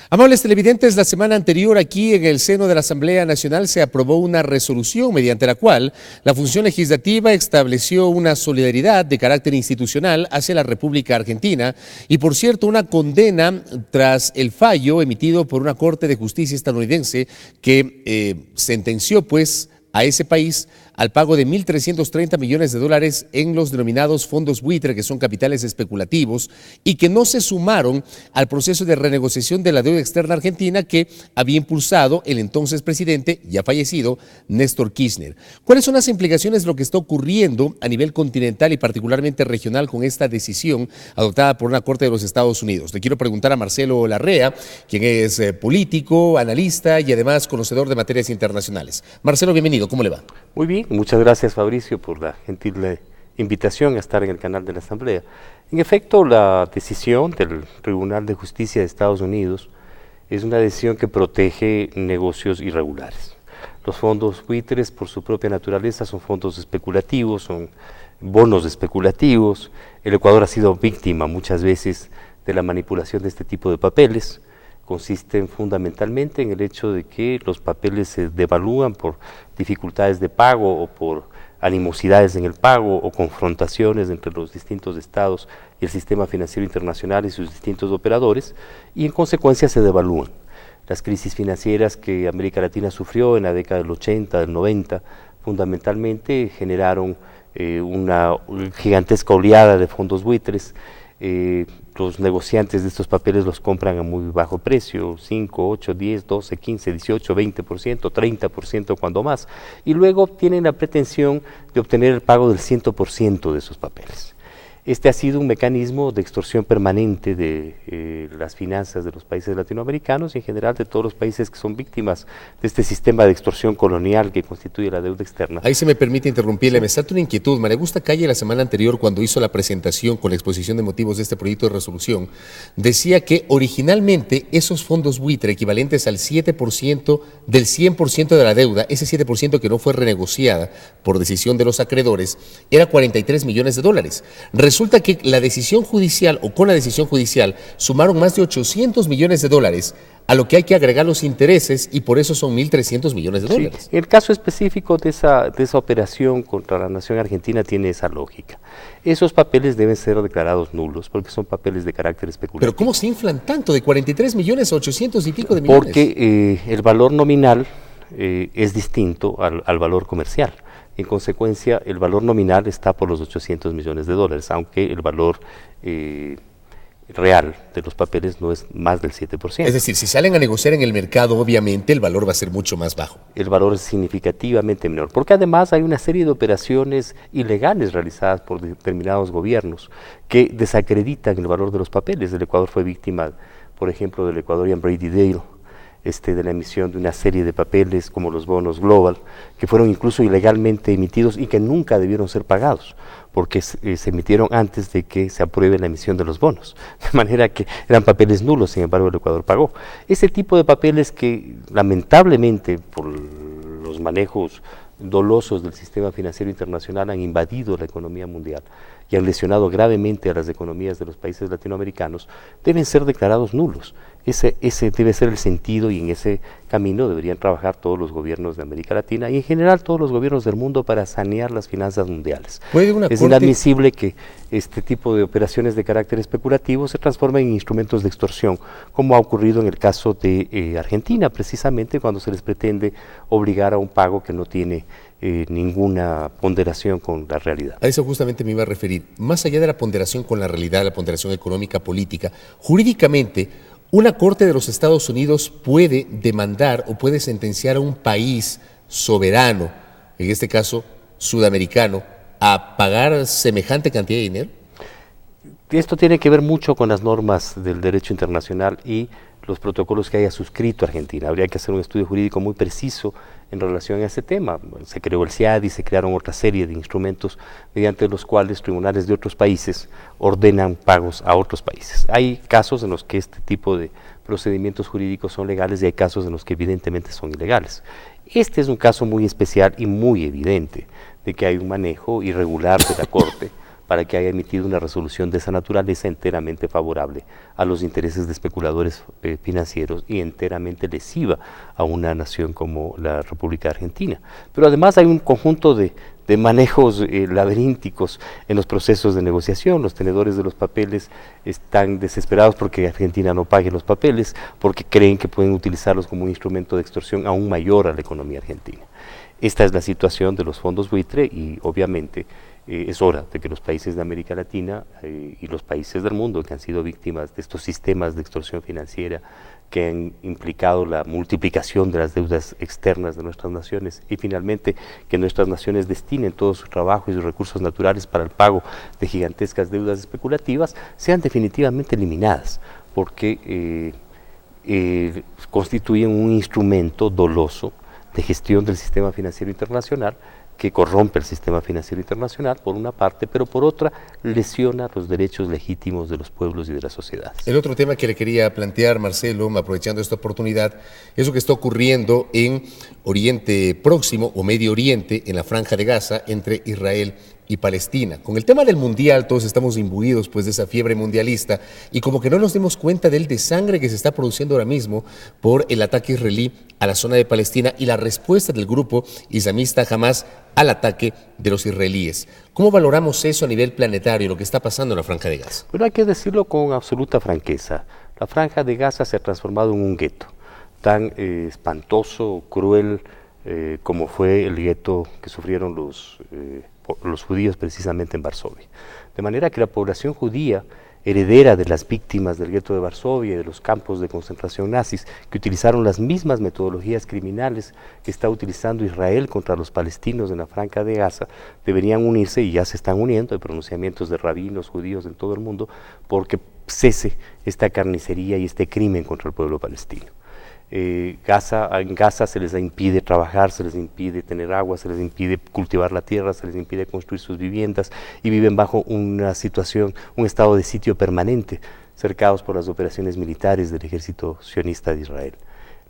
Amables televidentes, la semana anterior aquí en el seno de la Asamblea Nacional se aprobó una resolución mediante la cual la función legislativa estableció una solidaridad de carácter institucional hacia la República Argentina y, por cierto, una condena tras el fallo emitido por una Corte de Justicia estadounidense que sentenció pues a ese país al pago de 1.330 millones de dólares en los denominados fondos buitre, que son capitales especulativos, y que no se sumaron al proceso de renegociación de la deuda externa argentina que había impulsado el entonces presidente, ya fallecido, Néstor Kirchner. ¿Cuáles son las implicaciones de lo que está ocurriendo a nivel continental y particularmente regional con esta decisión adoptada por una Corte de los Estados Unidos? Le quiero preguntar a Marcelo Larrea, quien es político, analista y además conocedor de materias internacionales. Marcelo, bienvenido, ¿cómo le va? Muy bien, muchas gracias Fabricio por la gentil invitación a estar en el canal de la Asamblea. En efecto, la decisión del Tribunal de Justicia de Estados Unidos es una decisión que protege negocios irregulares. Los fondos buitres, por su propia naturaleza, son fondos especulativos, son bonos especulativos. El Ecuador ha sido víctima muchas veces de la manipulación de este tipo de papeles. Consisten fundamentalmente en el hecho de que los papeles se devalúan por dificultades de pago o por animosidades en el pago o confrontaciones entre los distintos estados y el sistema financiero internacional y sus distintos operadores, y en consecuencia se devalúan. Las crisis financieras que América Latina sufrió en la década del 80, del 90, fundamentalmente generaron una gigantesca oleada de fondos buitres. Los negociantes de estos papeles los compran a muy bajo precio, 5, 8, 10, 12, 15, 18, 20%, 30% cuando más, y luego tienen la pretensión de obtener el pago del 100% de esos papeles. Este ha sido un mecanismo de extorsión permanente de las finanzas de los países latinoamericanos y en general de todos los países que son víctimas de este sistema de extorsión colonial que constituye la deuda externa. Ahí se me permite interrumpirle, me salta una inquietud. María Augusta Calle la semana anterior, cuando hizo la presentación con la exposición de motivos de este proyecto de resolución, decía que originalmente esos fondos buitre equivalentes al 7% del 100% de la deuda, ese 7% que no fue renegociada por decisión de los acreedores, era 43 millones de dólares. Resulta que la decisión judicial, o con la decisión judicial, sumaron más de 800 millones de dólares, a lo que hay que agregar los intereses, y por eso son 1.300 millones de dólares. Sí, el caso específico de esa operación contra la nación argentina tiene esa lógica. Esos papeles deben ser declarados nulos, porque son papeles de carácter especulativo. ¿Pero cómo se inflan tanto, de 43 millones a 800 y pico de millones? Porque el valor nominal es distinto al valor comercial. En consecuencia, el valor nominal está por los 800 millones de dólares, aunque el valor real de los papeles no es más del 7%. Es decir, si salen a negociar en el mercado, obviamente el valor va a ser mucho más bajo. El valor es significativamente menor, porque además hay una serie de operaciones ilegales realizadas por determinados gobiernos que desacreditan el valor de los papeles. El Ecuador fue víctima, por ejemplo, del Ecuadorian Brady Deal, de la emisión de una serie de papeles como los bonos Global, que fueron incluso ilegalmente emitidos y que nunca debieron ser pagados, porque se emitieron antes de que se apruebe la emisión de los bonos, de manera que eran papeles nulos, sin embargo el Ecuador pagó. Ese tipo de papeles que lamentablemente por los manejos dolosos del sistema financiero internacional han invadido la economía mundial y han lesionado gravemente a las economías de los países latinoamericanos, deben ser declarados nulos. Ese debe ser el sentido, y en ese camino deberían trabajar todos los gobiernos de América Latina y en general todos los gobiernos del mundo para sanear las finanzas mundiales. Es inadmisible que este tipo de operaciones de carácter especulativo se transformen en instrumentos de extorsión, como ha ocurrido en el caso de Argentina, precisamente cuando se les pretende obligar a un pago que no tiene ninguna ponderación con la realidad. A eso justamente me iba a referir. Más allá de la ponderación con la realidad, la ponderación económica, política, jurídicamente, una Corte de los Estados Unidos puede demandar o puede sentenciar a un país soberano, en este caso sudamericano, a pagar semejante cantidad de dinero. Esto tiene que ver mucho con las normas del derecho internacional y los protocolos que haya suscrito Argentina. Habría que hacer un estudio jurídico muy preciso en relación a ese tema. Se creó el CIADI, se crearon otra serie de instrumentos mediante los cuales tribunales de otros países ordenan pagos a otros países. Hay casos en los que este tipo de procedimientos jurídicos son legales y hay casos en los que evidentemente son ilegales. Este es un caso muy especial y muy evidente de que hay un manejo irregular de la Corte para que haya emitido una resolución de esa naturaleza enteramente favorable a los intereses de especuladores financieros y enteramente lesiva a una nación como la República Argentina. Pero además hay un conjunto de manejos laberínticos en los procesos de negociación. Los tenedores de los papeles están desesperados porque Argentina no pague los papeles, porque creen que pueden utilizarlos como un instrumento de extorsión aún mayor a la economía argentina. Esta es la situación de los fondos buitre y obviamente es hora de que los países de América Latina y los países del mundo que han sido víctimas de estos sistemas de extorsión financiera que han implicado la multiplicación de las deudas externas de nuestras naciones y finalmente que nuestras naciones destinen todo su trabajo y sus recursos naturales para el pago de gigantescas deudas especulativas, sean definitivamente eliminadas, porque constituyen un instrumento doloso de gestión del sistema financiero internacional que corrompe el sistema financiero internacional por una parte, pero por otra lesiona los derechos legítimos de los pueblos y de las sociedades. El otro tema que le quería plantear, Marcelo, aprovechando esta oportunidad, es lo que está ocurriendo en Oriente Próximo o Medio Oriente, en la Franja de Gaza, entre Israel y Palestina. Con el tema del mundial, todos estamos imbuidos pues de esa fiebre mundialista y como que no nos dimos cuenta del desangre que se está produciendo ahora mismo por el ataque israelí a la zona de Palestina y la respuesta del grupo islamista Hamas al ataque de los israelíes. ¿Cómo valoramos eso a nivel planetario, lo que está pasando en la Franja de Gaza? Bueno, hay que decirlo con absoluta franqueza. La Franja de Gaza se ha transformado en un gueto tan espantoso, cruel, como fue el gueto que sufrieron los judíos precisamente en Varsovia. De manera que la población judía, heredera de las víctimas del gueto de Varsovia y de los campos de concentración nazis, que utilizaron las mismas metodologías criminales que está utilizando Israel contra los palestinos en la Franja de Gaza, deberían unirse, y ya se están uniendo, hay pronunciamientos de rabinos judíos en todo el mundo, porque cese esta carnicería y este crimen contra el pueblo palestino. En Gaza se les impide trabajar, se les impide tener agua, se les impide cultivar la tierra, se les impide construir sus viviendas y viven bajo una situación, un estado de sitio permanente, cercados por las operaciones militares del ejército sionista de Israel.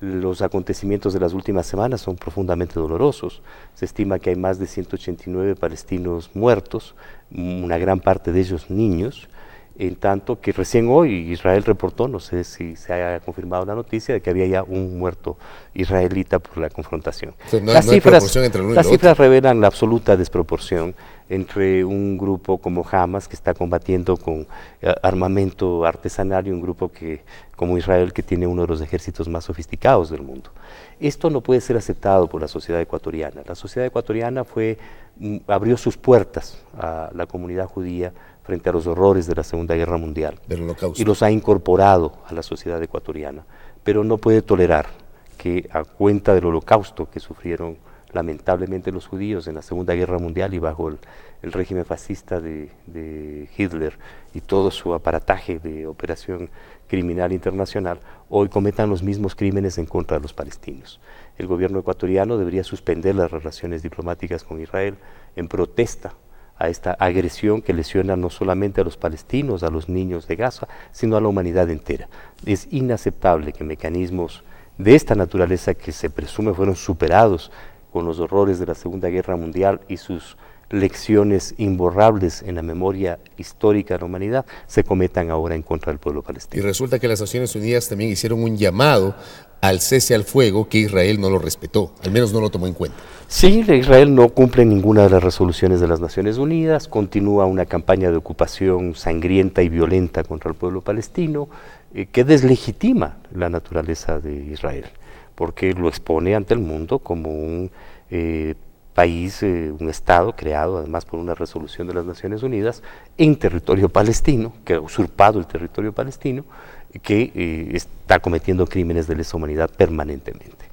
Los acontecimientos de las últimas semanas son profundamente dolorosos. Se estima que hay más de 189 palestinos muertos, una gran parte de ellos niños, en tanto que recién hoy Israel reportó, no sé si se haya confirmado la noticia, de que había ya un muerto israelita por la confrontación. Entonces, las cifras revelan la absoluta desproporción entre un grupo como Hamas, que está combatiendo con armamento artesanal, y un grupo como Israel, que tiene uno de los ejércitos más sofisticados del mundo. Esto no puede ser aceptado por la sociedad ecuatoriana. La sociedad ecuatoriana abrió sus puertas a la comunidad judía frente a los horrores de la Segunda Guerra Mundial y los ha incorporado a la sociedad ecuatoriana, pero no puede tolerar que a cuenta del holocausto que sufrieron lamentablemente los judíos en la Segunda Guerra Mundial y bajo el régimen fascista de Hitler y todo su aparataje de operación criminal internacional, hoy cometan los mismos crímenes en contra de los palestinos. El gobierno ecuatoriano debería suspender las relaciones diplomáticas con Israel en protesta a esta agresión que lesiona no solamente a los palestinos, a los niños de Gaza, sino a la humanidad entera. Es inaceptable que mecanismos de esta naturaleza, que se presume fueron superados con los horrores de la Segunda Guerra Mundial y sus lecciones imborrables en la memoria histórica de la humanidad, se cometan ahora en contra del pueblo palestino. Y resulta que las Naciones Unidas también hicieron un llamado al cese al fuego que Israel no lo respetó, al menos no lo tomó en cuenta. Sí, Israel no cumple ninguna de las resoluciones de las Naciones Unidas, continúa una campaña de ocupación sangrienta y violenta contra el pueblo palestino, que deslegitima la naturaleza de Israel, porque lo expone ante el mundo como un país, un Estado creado además por una resolución de las Naciones Unidas en territorio palestino, que ha usurpado el territorio palestino, que está cometiendo crímenes de lesa humanidad permanentemente.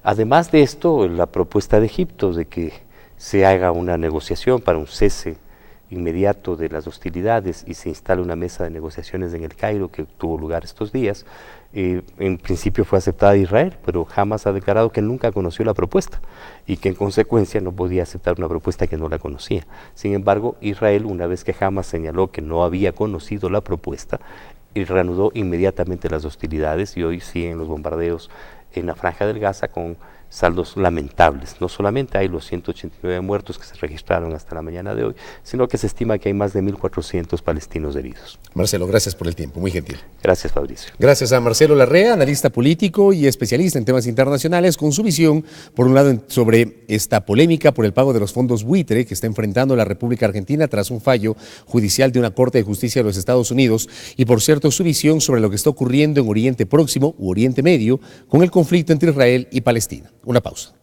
Además de esto, la propuesta de Egipto de que se haga una negociación para un cese inmediato de las hostilidades y se instale una mesa de negociaciones en el Cairo, que tuvo lugar estos días, en principio fue aceptada de Israel, pero Hamas ha declarado que nunca conoció la propuesta y que en consecuencia no podía aceptar una propuesta que no la conocía. Sin embargo, Israel, una vez que Hamas señaló que no había conocido la propuesta, reanudó inmediatamente las hostilidades y hoy siguen los bombardeos en la Franja del Gaza con saldos lamentables. No solamente hay los 189 muertos que se registraron hasta la mañana de hoy, sino que se estima que hay más de 1.400 palestinos heridos. Marcelo, gracias por el tiempo, muy gentil. Gracias, Fabricio. Gracias a Marcelo Larrea, analista político y especialista en temas internacionales, con su visión, por un lado, sobre esta polémica por el pago de los fondos buitre que está enfrentando la República Argentina tras un fallo judicial de una Corte de Justicia de los Estados Unidos, y por cierto, su visión sobre lo que está ocurriendo en Oriente Próximo u Oriente Medio con el conflicto entre Israel y Palestina. Una pausa.